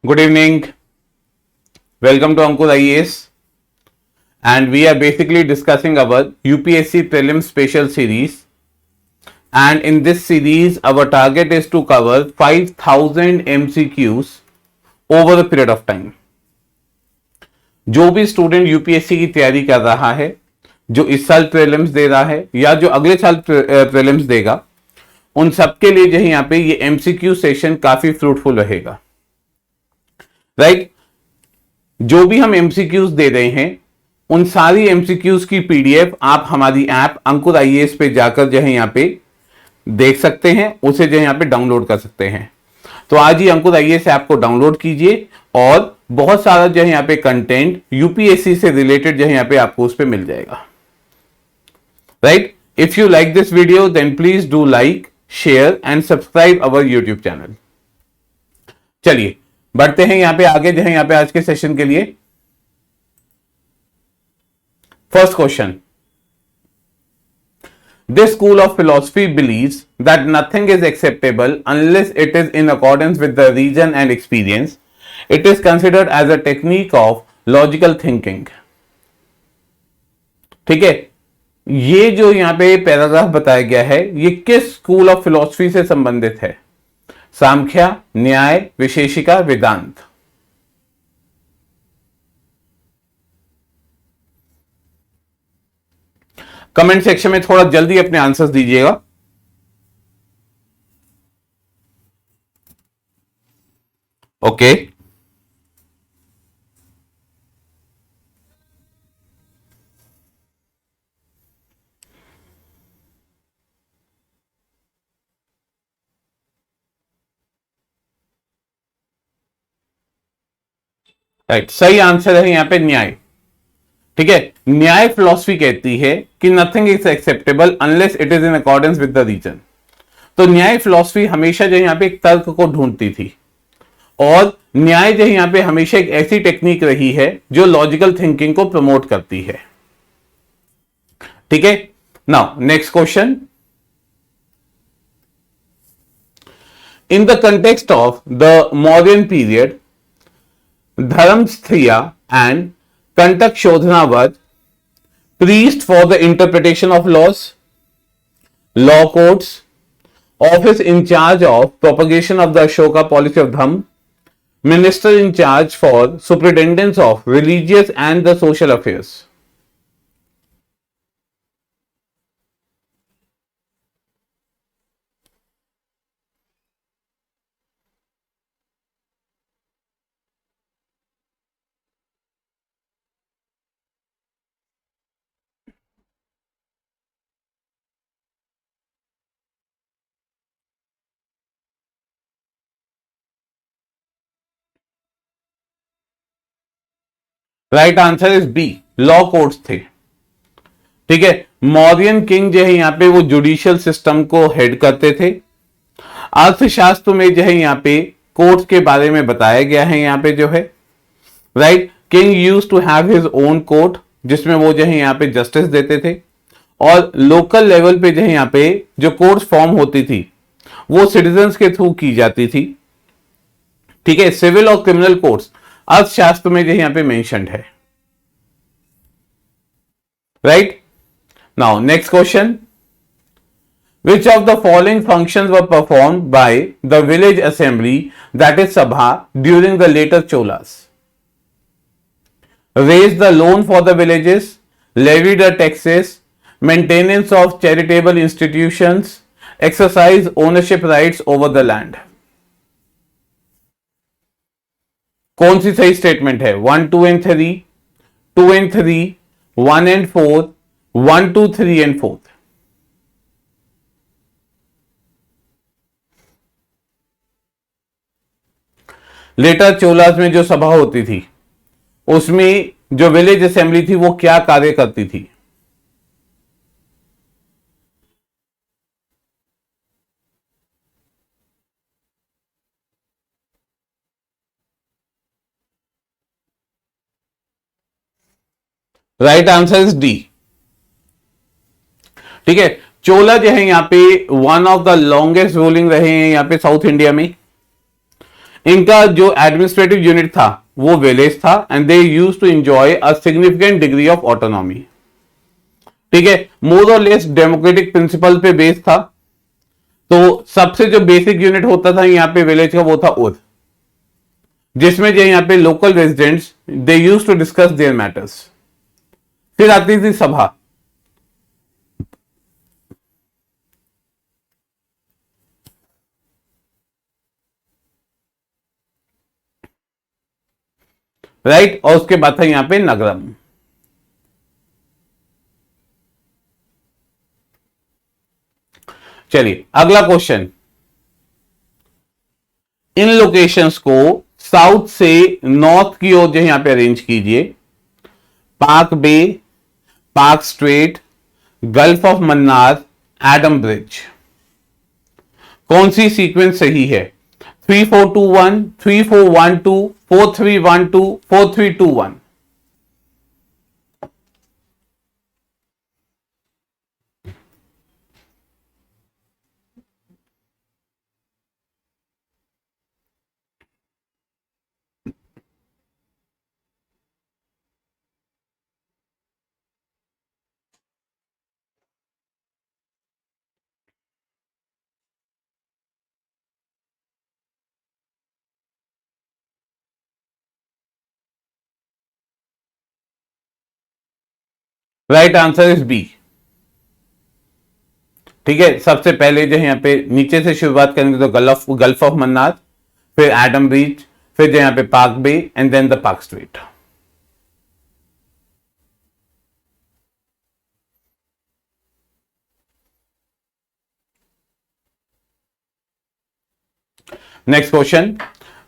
Good evening. Welcome to Ankur IAS. And we are basically discussing our UPSC Prelims Special Series. And in this series, our target is to cover 5000 MCQs over a period of time. जो भी student UPSC की तैयारी कर रहा है, जो इस साल प्रीलिम्स दे रहा है या जो अगले साल प्रीलिम्स देगा, उन सबके लिए जो है यहाँ पे ये एमसीक्यू सेशन काफी फ्रूटफुल रहेगा, राइट। जो भी हम एमसीक्यूज दे रहे हैं उन सारी एमसीक्यूज की पीडीएफ आप हमारी ऐप अंकुर आईएएस पे जाकर जो है यहाँ पे देख सकते हैं, उसे जो है यहाँ पे डाउनलोड कर सकते हैं। तो आज ही अंकुर आईएएस ऐप को डाउनलोड कीजिए और बहुत सारा जो है यहाँ पे कंटेंट यूपीएससी से रिलेटेड जो है यहाँ पे आपको उस पे मिल जाएगा, right. If you like this video then please do like, share and subscribe our YouTube channel. चलिए बढ़ते हैं यहां पे आगे जो है यहाँ पे आज के सेशन के लिए। First question, this school of philosophy believes that nothing is acceptable unless it is in accordance with the reason and experience. It is considered as a technique of logical thinking. ठीक है, ये जो यहां पे paragraph बताया गया है ये किस स्कूल ऑफ फिलॉसफी से संबंधित है? सांख्या, न्याय, विशेषिका, वेदांत। कमेंट सेक्शन में थोड़ा जल्दी अपने आंसर्स दीजिएगा। ओके, राइट, सही आंसर है यहां पे न्याय। ठीक है, न्याय फिलॉसफी कहती है कि nothing is acceptable unless it is in accordance with the reason. तो न्याय फिलॉसफी हमेशा जो यहां पे एक तर्क को ढूंढती थी और न्याय जो यहां पे हमेशा एक ऐसी टेक्निक रही है जो लॉजिकल थिंकिंग को प्रमोट करती है। ठीक है, now next question, in the context of the Mauryan period Dharamsthya and Kantak Shodhana were priest for the interpretation of laws, law courts, office in charge of propagation of the Ashoka policy of Dhamma, minister in charge for superintendence of religious and the social affairs. Right answer is B, law courts थे। ठीक है, Mauryan king जो है यहां पे वो judicial system को head करते थे। अर्थशास्त्र में जो है यहां पे कोर्ट्स के बारे में बताया गया है यहां पे जो है, right. King used to have his own court जिसमें वो जो है यहां पे जस्टिस देते थे और लोकल लेवल पे जो है यहां पे जो कोर्ट्स फॉर्म होती थी वो सिटीजन्स के थ्रू की जाती थी। ठीक है, सिविल और क्रिमिनल कोर्ट्स अर्थशास्त्र में जो यहां पे मेंशन्ड है, right. Now next question, which of the following functions were performed by the village assembly, that is sabha, during the later cholas? Raise the loan for the villages, levy the taxes, maintenance of charitable institutions, exercise ownership rights over the land. कौन सी सही statement है? 1, 2 and 3, 2 and 3, 1 and 4, 1, 2, 3 and 4? Letter Cholas में जो सभा होती थी उसमें जो विलेज असेंबली थी वो क्या कार्य करती थी? Right answer is D. ठीक है, चोला जो है यहां पे one of the longest ruling रहे हैं यहां पे साउथ इंडिया में। इनका जो एडमिनिस्ट्रेटिव यूनिट था वो विलेज था and they used to enjoy a significant degree of autonomy. ठीक है, मोर और लेस डेमोक्रेटिक प्रिंसिपल पे बेस्ड था। तो सबसे जो बेसिक यूनिट होता था यहां पे विलेज का वो था उद, जिसमें जो यहां पे local residents they used to discuss their matters. फिर आती थी सभा। राइट, और उसके बाद था यहां पे नगरम। चलिए अगला क्वेश्चन, इन लोकेशंस को साउथ से नॉर्थ की ओर जो यहां पे अरेंज कीजिए। Palk bay, Palk strait, gulf of Mannar, Adam bridge. कौन सी सीक्वेंस सही है? 3421, 3412, 4312, 4321। Right answer is B. ठीक है, सबसे पहले जो है यहां पे नीचे से शुरुआत करेंगे तो गल्फ ऑफ मन्नार, फिर एडम ब्रिज, फिर जो यहां पे Palk bay and then the Palk strait. Next question,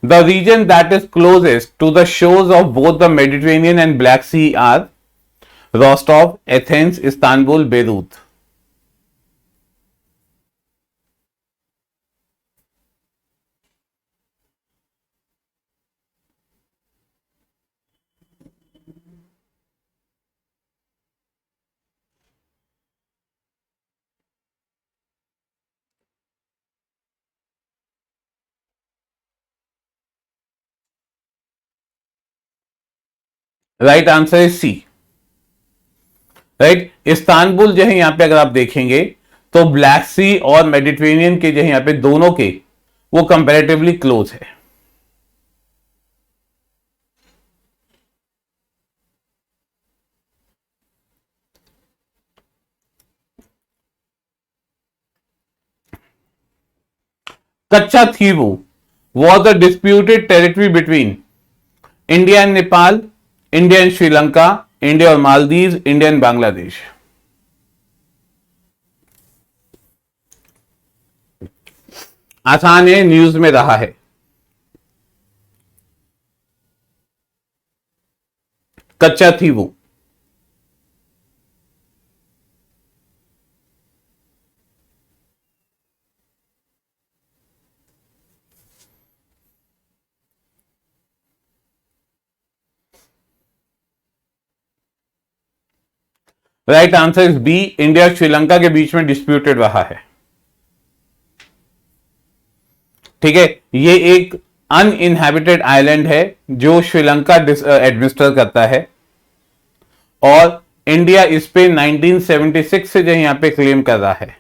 the reason that is closest to the shores of both the Mediterranean and Black Sea are Rostov, Athens, Istanbul, Beirut. Right answer is C. Right, Istanbul जो है यहां पे अगर आप देखेंगे तो black सी और Mediterranean के जो है यहां पे दोनों के वो कंपैरेटिवली क्लोज है। कच्चा थीवू was the disputed territory between India and Nepal, India and Sri Lanka, India और मालदीव, इंडिया एंड बांग्लादेश। आसान है, न्यूज में रहा है। Katchatheevu. Right answer is B, India और श्रीलंका के बीच में डिस्प्यूटेड रहा है। ठीक है, ये एक अनइनहैबिटेड आइलैंड है जो श्रीलंका एडमिनिस्टर करता है और इंडिया इस पे 1976 से जो यहां पे क्लेम कर रहा है।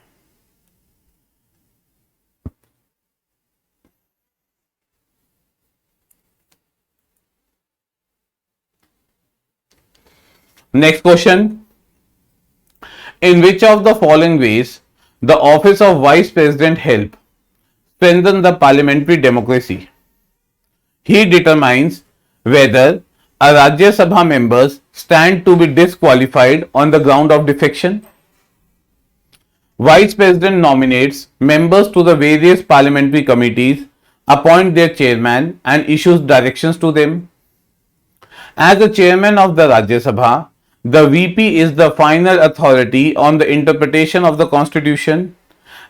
Next question, in which of the following ways the office of vice president help strengthen the parliamentary democracy? He determines whether a Rajya Sabha members stand to be disqualified on the ground of defection. Vice president nominates members to the various parliamentary committees, appoint their chairman and issues directions to them. As the chairman of the Rajya Sabha, the VP is the final authority on the interpretation of the constitution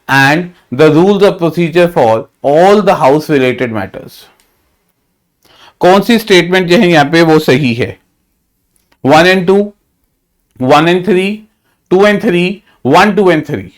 and the rules of procedure for all the house related matters. कौन सी statement जो है यहां पे वो सही है? 1 and 2, 1 and 3, 2 and 3, 1, 2 and 3।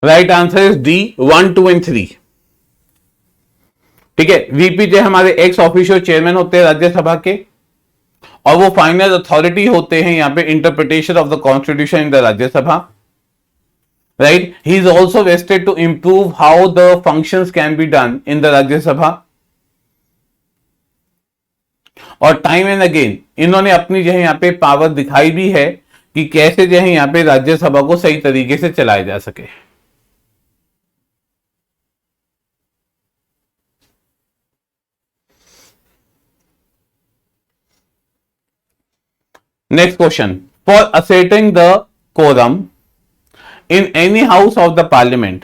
Right answer is D 1, 2 and 3। ठीक है, वीपीजे हमारे एक्स ऑफिशियल चेयरमैन होते हैं राज्यसभा के, और वो फाइनल अथॉरिटी होते हैं यहां पे interpretation of the constitution in the Rajya Sabha. Right, he is also vested to improve how the functions can be done in the Rajya Sabha. और टाइम एंड अगेन इन्होंने अपनी जो है यहाँ पे पावर दिखाई भी है कि कैसे जो है यहाँ पे राज्यसभा को सही तरीके से चलाया जा सके। Next question, for asserting the quorum in any house of the parliament,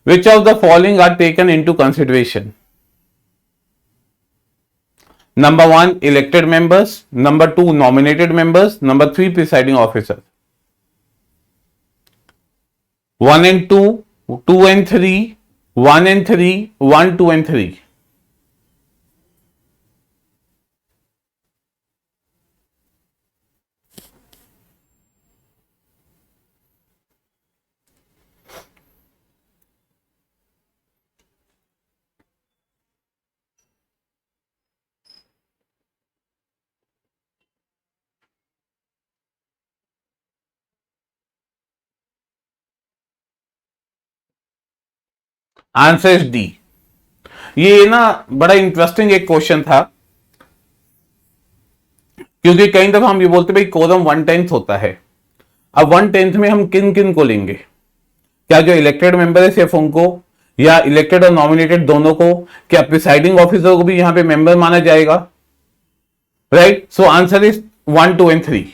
which of the following are taken into consideration? Number 1, elected members. Number 2, nominated members. Number 3, presiding officer. 1 and 2, 2 and 3, 1 and 3, 1, 2 and 3. Answer is D. ये ना बड़ा interesting एक question था, क्योंकि कई दफा हम ये बोलते भाई कोरम 1/10 होता है। अब 1/10 में हम किन किन को लेंगे? क्या जो इलेक्टेड मेंबर है सिर्फ उनको, या इलेक्टेड और नॉमिनेटेड दोनों को? क्या प्रिसाइडिंग ऑफिसर को भी यहां पे मेंबर माना जाएगा? Right, so answer is 1, 2 and 3।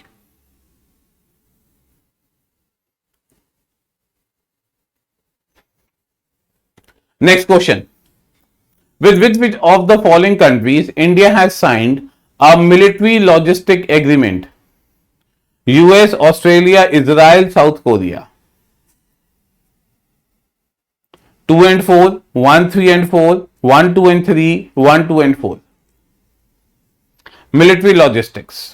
Next question, with which of the following countries India has signed a military logistic agreement? US, Australia, Israel, South Korea. 2 and 4, 1, 3 and 4, 1, 2 and 3, 1, 2 and 4. Military logistics.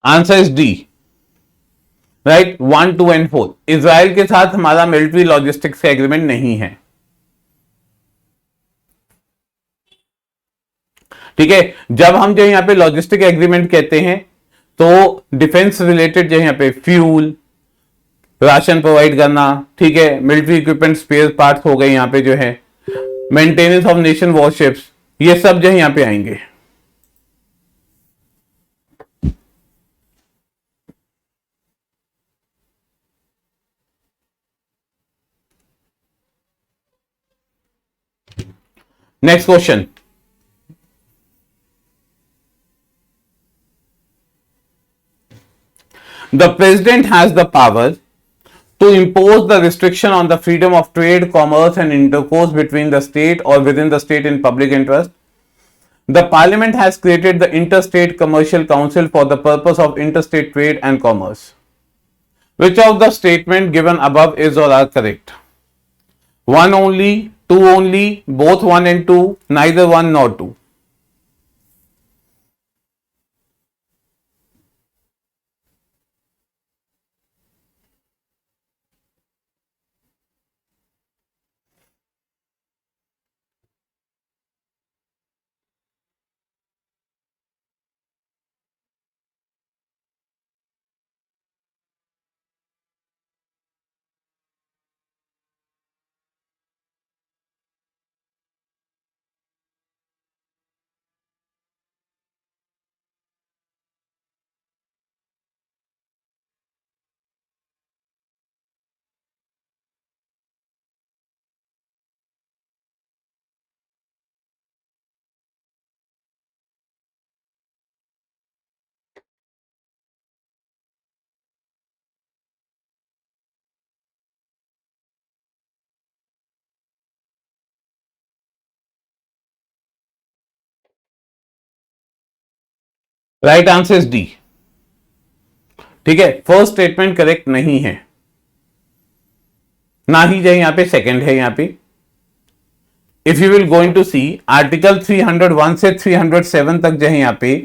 Answer is D. Right, 1, 2 and 4। Israel के साथ हमारा military logistics का agreement नहीं है। ठीक है, जब हम जो यहां पे लॉजिस्टिक एग्रीमेंट कहते हैं तो डिफेंस रिलेटेड जो यहां पे फ्यूल, राशन प्रोवाइड करना, ठीक है, मिलिट्री इक्विपमेंट, स्पेयर पार्ट्स हो गए, यहां पे जो है मेंटेनेंस ऑफ नेशन वॉरशिप्स, ये सब जो है यहां पे आएंगे। Next question, the president has the power to impose the restriction on the freedom of trade, commerce, and intercourse between the state or within the state in public interest. The Parliament has created the Interstate Commercial Council for the purpose of interstate trade and commerce. Which of the statement given above is or are correct? 1 only, 2 only, both 1 and 2, neither 1 nor 2. Right answer is D. ठीक है, first statement correct नहीं है, ना ही जो यहां पे second है। यहां पे if you will going to see article 301 से 307 तक जो है यहां पे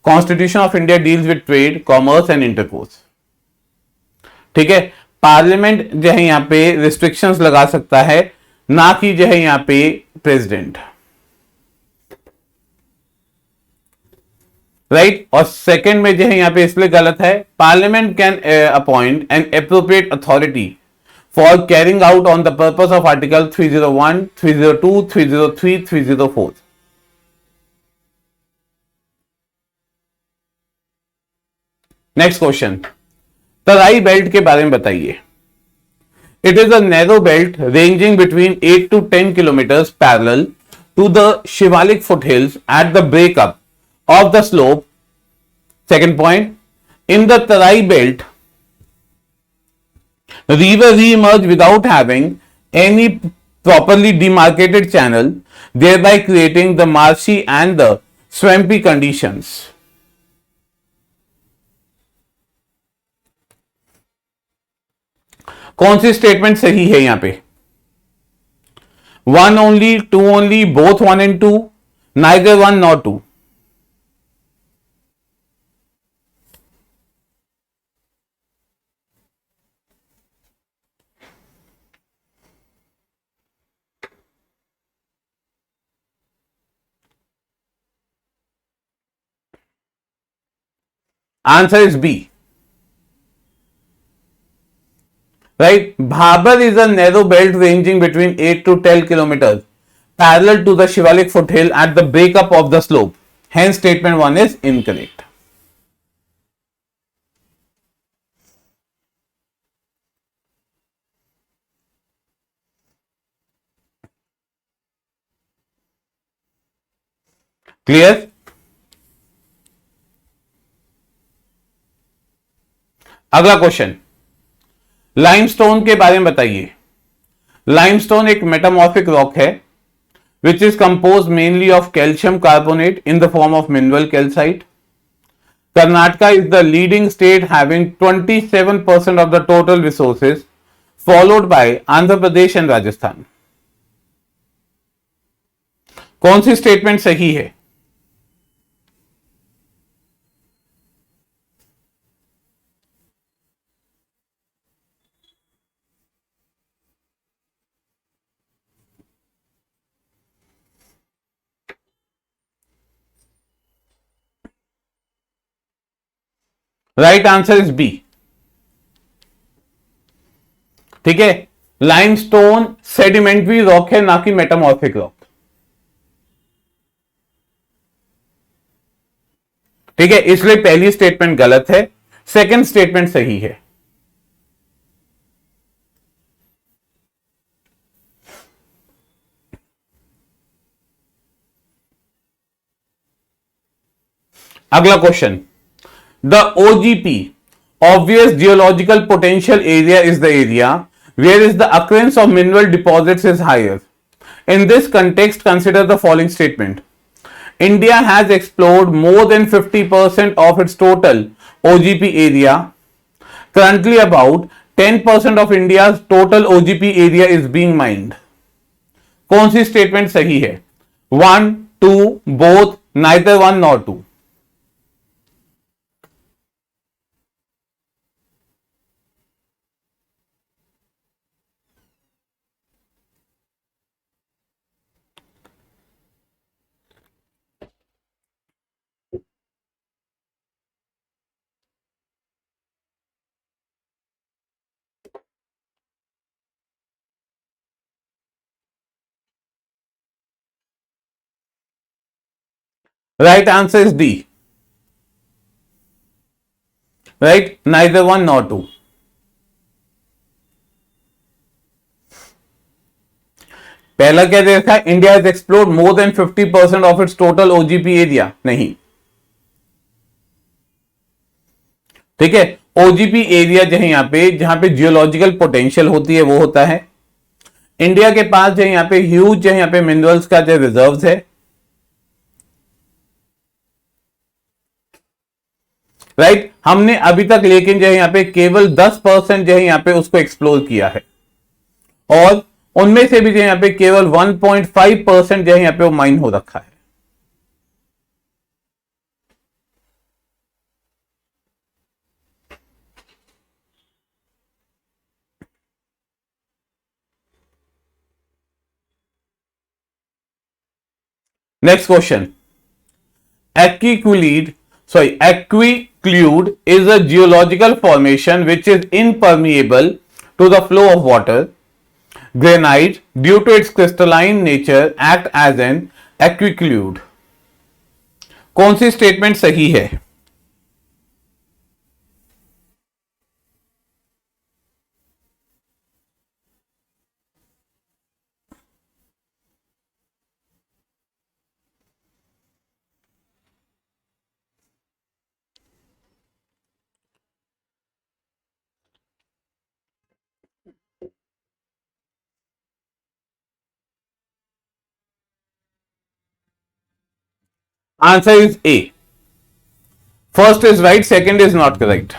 constitution of India deals with trade, commerce and intercourse. ठीक है, पार्लियामेंट जो है यहां पे रिस्ट्रिक्शंस लगा सकता है, ना कि जो है यहां पे प्रेसिडेंट। राइट, और सेकंड में जो है यहां पे इसलिए गलत है, parliament can appoint an appropriate authority for carrying out on the purpose of article 301, 302, 303, 304। Next question, Terai belt के बारे में बताइए। It is a narrow belt ranging between 8 to 10 kilometers parallel to the Shivalik foothills at the breakup of the slope. Second point, in the Tarai belt, river re-emerge without having any properly demarcated channel, thereby creating the marshy and the swampy conditions. कौन सी statement सही है यहां पे? One only, two only, both one and two, neither one not two? Answer is B. Right, Bhabar is a narrow belt ranging between 8 to 10 kilometers parallel to the Shivalik foothill at the breakup of the slope. Hence, statement 1 is incorrect. Clear? अगला question, limestone के बारे में बताइए। Limestone एक metamorphic rock है which is composed mainly of calcium carbonate in the form of mineral calcite. Karnataka is the leading state having 27% of the total resources, followed by Andhra Pradesh and Rajasthan. कौन सी statement सही है? Right answer is B. ठीक है, limestone sedimentary rock है, ना कि metamorphic rock. ठीक है, इसलिए पहली स्टेटमेंट गलत है, सेकंड स्टेटमेंट सही है। अगला question, the OGP obvious geological potential area is the area where is the occurrence of mineral deposits is higher. In this context, consider the following statement. India has explored more than 50% of its total OGP area. Currently, about 10% of India's total OGP area is being mined. कौन सी statement सही है? 1, 2, both, neither one nor two. Right answer is D. Right, neither one nor two. पहला क्या देखा है? India has explored more than 50% of its total OGP area. नहीं, ठीक है, ओजीपी एरिया जो है जहां पे जियोलॉजिकल पोटेंशियल होती है वो होता है। इंडिया के पास जो है यहाँ पे ह्यूज जो है यहाँ पे मिनरल्स का जो रिजर्व्स है। राइट, हमने अभी तक लेकिन जो है यहाँ पे केवल 10% जो है यहाँ पे उसको एक्सप्लोर किया है, और उनमें से भी जो है यहाँ पे केवल 1.5% जो है यहाँ पे वो माइन हो रखा है। Next question, Equiculide, Equiclude is a geological formation which is impermeable to the flow of water. Granite, due to its crystalline nature, act as an equiclude. कौन सी स्टेटमेंट सही है? Answer is a. First is right, second is not correct.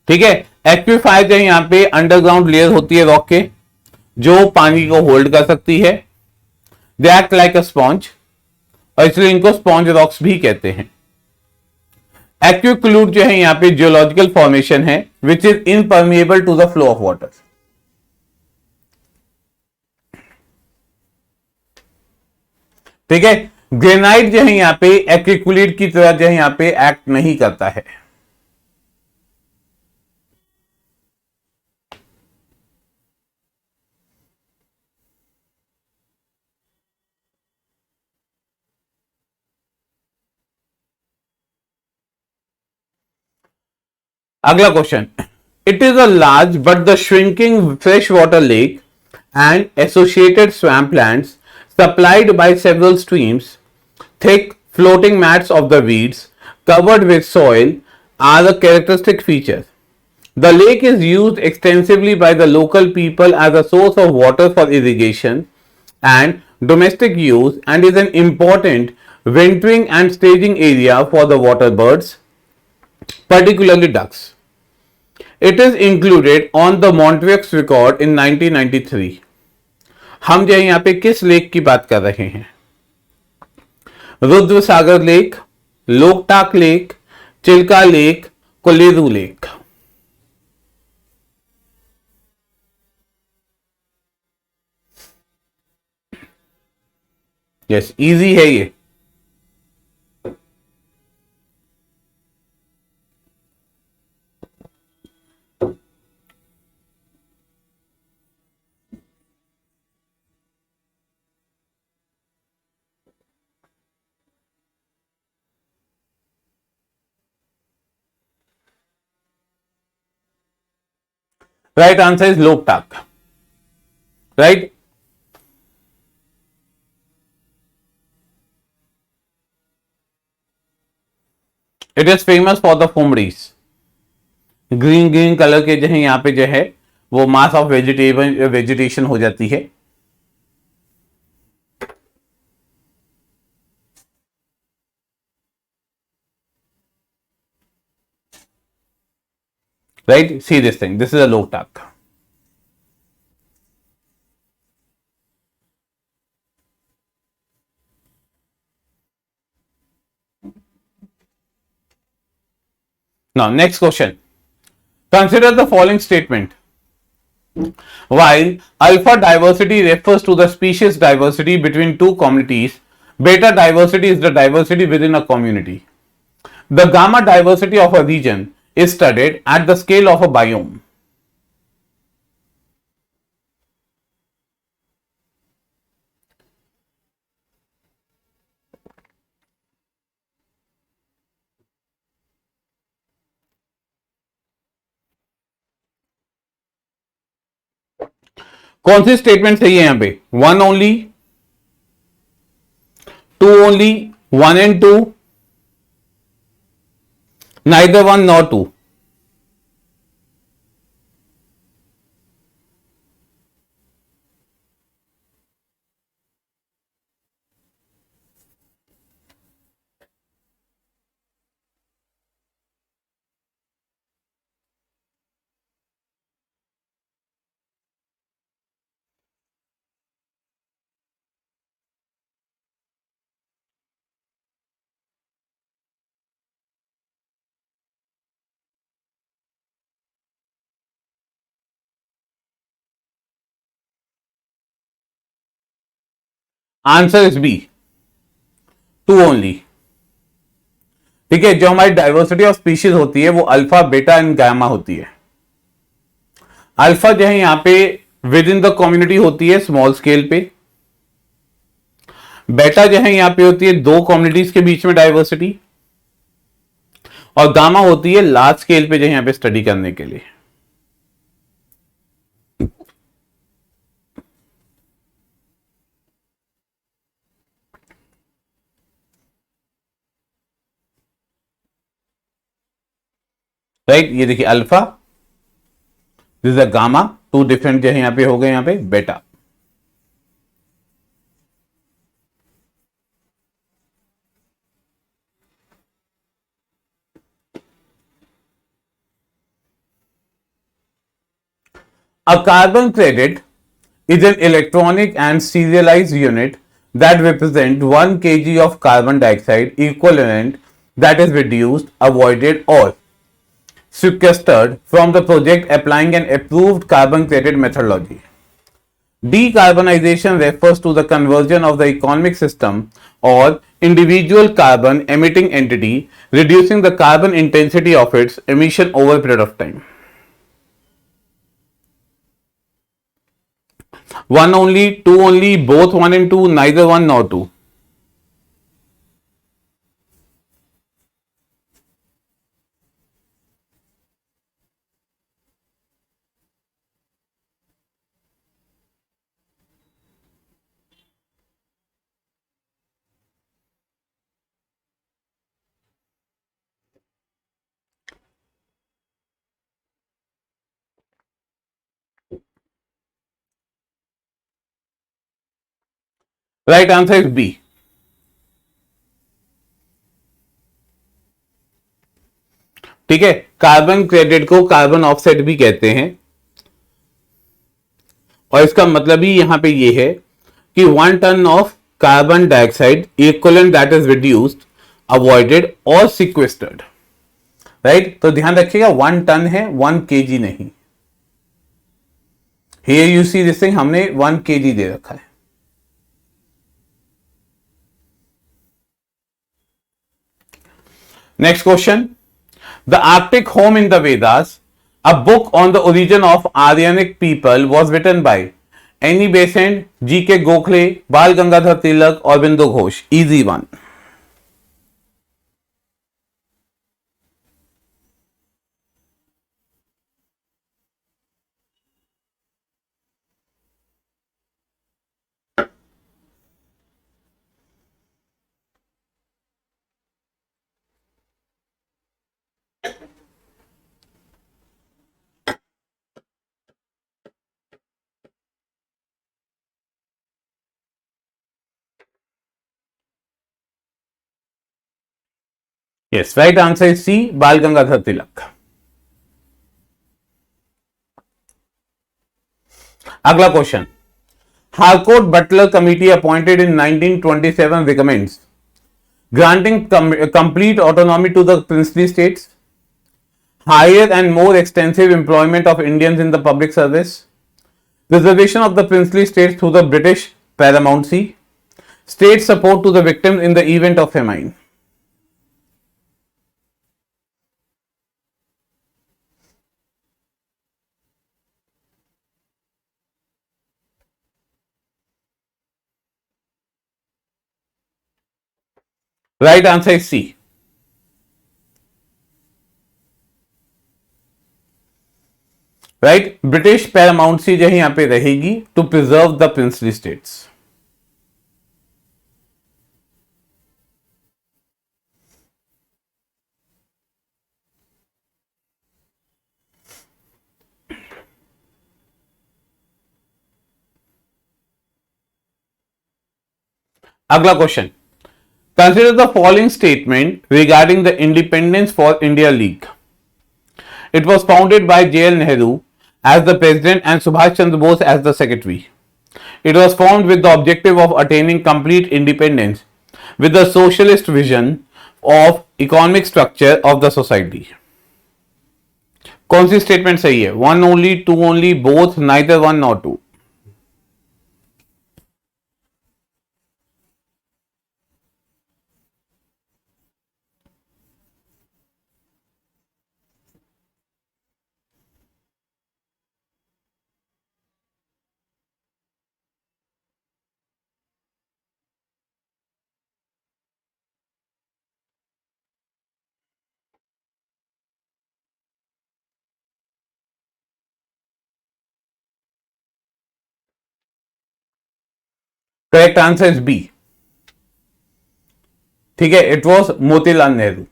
ठीक है, एक्विफायर जो यहां पे underground layer होती है रॉक के, जो पानी को होल्ड कर सकती है। They act like a sponge, और इसलिए इनको स्पॉन्ज रॉक्स भी कहते हैं। एक्विक्लूड जो है यहां पे जियोलॉजिकल फॉर्मेशन है which is impermeable to the flow of water. ठीक है, ग्रेनाइट जो है यहां पे एक्विक्लूड की तरह जो है यहां पे एक्ट नहीं करता है। अगला question, it is a large but the shrinking fresh water lake and associated swamp lands supplied by several streams. Thick floating mats of the weeds covered with soil are the characteristic features. The lake is used extensively by the local people as a source of water for irrigation and domestic use, and is an important wintering and staging area for the water birds, particularly ducks. It is included on the Montreux record in 1993. हम जो यहां पे किस lake की बात कर रहे हैं? Rudra Sagar lake, Loktak lake, Chilika lake, Kolleru lake. Yes, easy है ये। Right answer is Loktak. Right, it is famous for the phumdis. Green green colour के जो है यहां पे जो है वो मास ऑफ वेजिटेशन हो जाती है। Right, see this thing, this is a Loktak. Now, next question. Consider the following statement. While alpha diversity refers to the species diversity between two communities, beta diversity is the diversity within a community. The gamma diversity of a region is studied at the scale of a biome. कौन सी statement सही है यहां पे? One only, two only, one and two, neither one nor two. Answer is B, two only. ठीक है, जो हमारी diversity of species होती है वो अल्फा, बीटा एंड गामा होती है। अल्फा जो है यहां पे विद इन द कम्युनिटी होती है स्मॉल स्केल पे, बेटा जो है यहां पे होती है दो कम्युनिटीज के बीच में डाइवर्सिटी, और गामा होती है लार्ज स्केल पे जो है यहां पे स्टडी करने के लिए। राइट, ये देखिए alpha, this is a gamma, two different जो है यहां पे हो गए, यहां पे बेटा। A carbon credit is an electronic and serialized unit that represent 1 kg of carbon dioxide equivalent that is reduced, avoided or sequestered from the project applying an approved carbon credit methodology. Decarbonization refers to the conversion of the economic system or individual carbon emitting entity, reducing the carbon intensity of its emission over a period of time. One only, two only, both one and two, neither one nor two. Right answer is B. ठीक है, carbon credit को carbon offset भी कहते हैं, और इसका मतलब ही यहां पे ये है कि 1 ton of carbon dioxide equivalent that is reduced, avoided और सिक्वेस्टर्ड। राइट, तो ध्यान रखिएगा 1 टन है, 1 kg नहीं। Here you see this thing, हमने 1 kg दे रखा है। Next question, the Arctic home in the Vedas, a book on the origin of Aryanic people was written by Annie Besant, G.K. Gokhale, Bal Gangadhar Tilak, Aurobindo Ghosh. Easy one. Yes, right answer is C, Bal Gangadhar Tilak. अगला question, Harcourt Butler committee appointed in 1927 recommends granting complete autonomy to the princely states, higher and more extensive employment of Indians in the public service, reservation of the princely states through the British paramountcy, state support to the victims in the event of famine. Right answer is C. Right, British paramountcy जो है यहां पे रहेगी to preserve the princely states. अगला question, consider the following statement regarding the Independence for India League. It was founded by J.L. Nehru as the president and Subhash Chandra Bose as the secretary. It was formed with the objective of attaining complete independence with the socialist vision of economic structure of the society. कौन सी statement सही है? One only, two only, both, neither one not two. Correct answer is B. ठीक है, it was Motilal Nehru.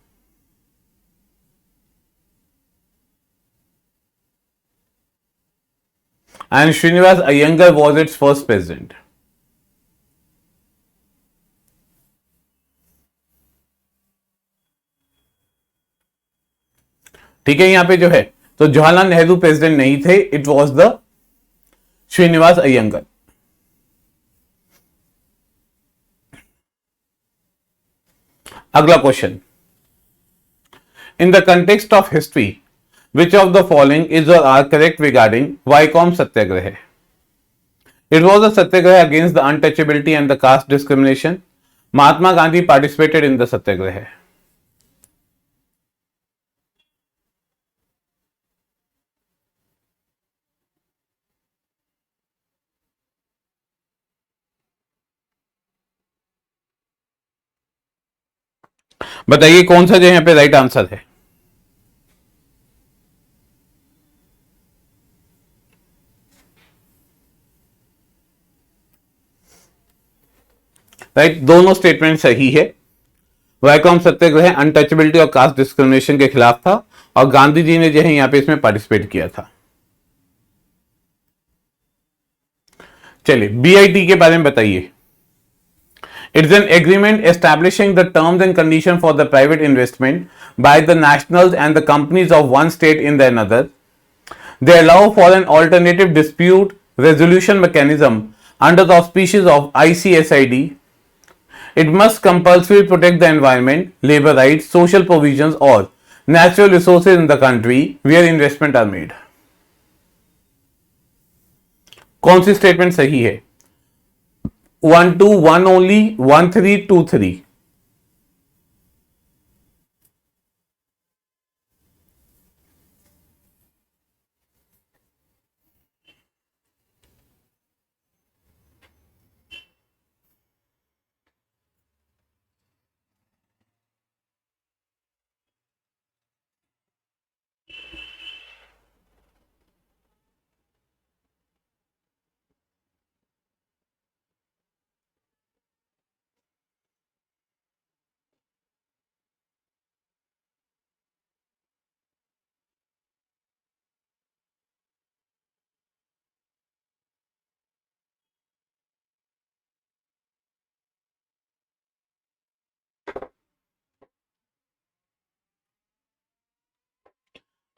And Srinivas Iyengar was its first president. ठीक है, यहां पे जो है तो जवाहरलाल नेहरू प्रेसिडेंट नहीं थे, it was the Srinivas Iyengar. अगला question. In the context of history which of the following is or are correct regarding Vaikom Satyagraha? It was a satyagraha against the untouchability and the caste discrimination. Mahatma Gandhi participated in the satyagraha. बताइए कौन सा जो यहाँ पे right answer है? Right, दोनों statement सही है. वाईकॉम सत्याग्रह अनटचेबिलिटी और कास्ट डिस्क्रिमिनेशन के खिलाफ था और गांधी जी ने जो है यहां पे इसमें पार्टिसिपेट किया था. चलिए बीआईटी के बारे में बताइए. It is an agreement establishing the terms and conditions for the private investment by the nationals and the companies of one state in the another. They allow for an alternative dispute resolution mechanism under the auspices of ICSID. It must compulsorily protect the environment, labor rights, social provisions, or natural resources in the country where investment are made. कौन सी statement सही है? 1 2 1 only, 1 3 2 3.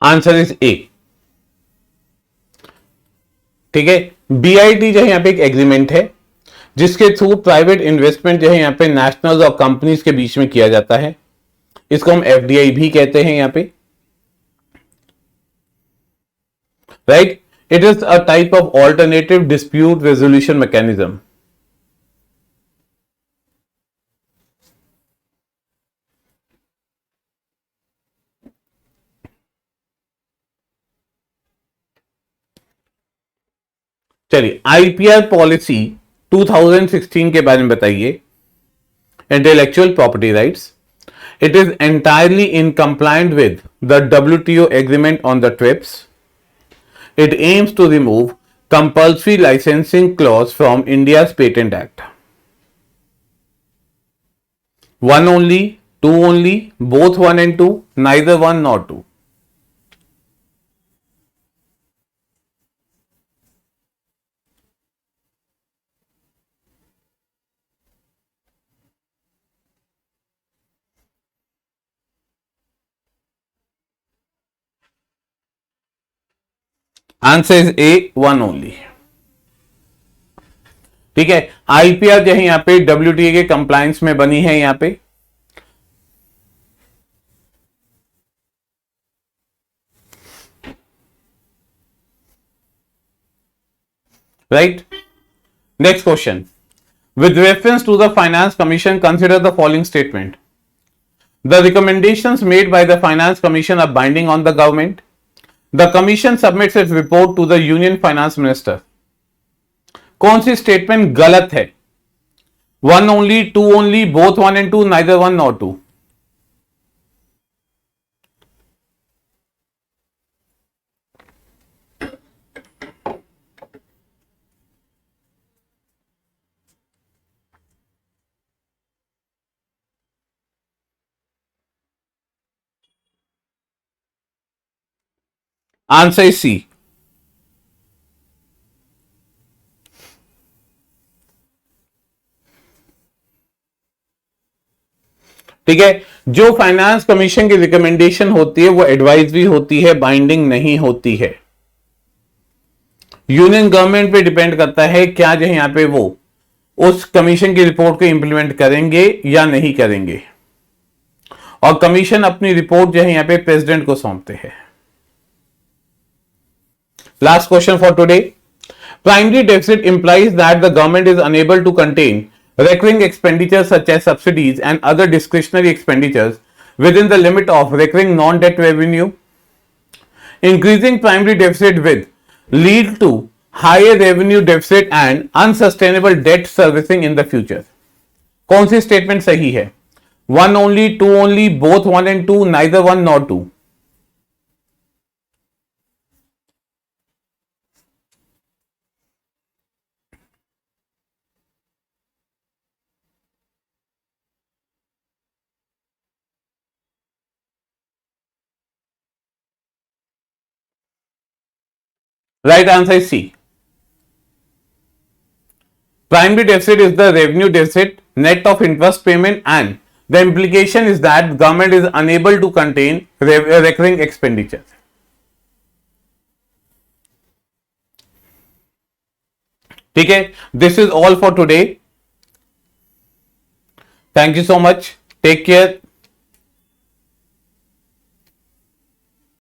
Answer is a. ठीक है, BIT जो है यहां पे एक एग्रीमेंट है जिसके थ्रू प्राइवेट इन्वेस्टमेंट जो है यहां पे नेशनल और कंपनीज के बीच में किया जाता है. इसको हम एफडीआई भी कहते हैं यहां पे. Right, it is a type of alternative dispute resolution mechanism. चलिए आईपीआर पॉलिसी 2016 के बारे में बताइए. Intellectual property rights. It is entirely in compliance with the WTO agreement on the TRIPS. It aims to remove compulsory licensing clause from India's Patent Act. One only, two only, both one and two, neither one nor two. Answer is a, one only. ठीक है, IPR जो है यहां पे WTA के compliance में बनी है यहां पे. Right, next question. With reference to the Finance Commission, consider the following statement. The recommendations made by the Finance Commission are binding on the government. The Commission submits its report to the Union Finance Minister. कौन सी statement गलत है? One only, two only, both one and two, neither one nor two. Answer is C. ठीक है, जो finance commission की recommendation होती है वो एडवाइजरी होती है, बाइंडिंग नहीं होती है। यूनियन गवर्नमेंट पे डिपेंड करता है क्या जो है यहां पे वो उस कमीशन की रिपोर्ट को इंप्लीमेंट करेंगे या नहीं करेंगे, और कमीशन अपनी रिपोर्ट जो है यहां पे प्रेसिडेंट को सौंपते हैं। Last question for today. Primary deficit implies that the government is unable to contain recurring expenditures such as subsidies and other discretionary expenditures within the limit of recurring non-debt revenue. Increasing primary deficit will lead to higher revenue deficit and unsustainable debt servicing in the future. कौन सी statement सही है? One only, two only, both one and two, neither one nor two? Right answer is C. Primary deficit is the revenue deficit net of interest payment, and the implication is that government is unable to contain recurring expenditure. ठीक है, this is all for today. Thank you so much. Take care.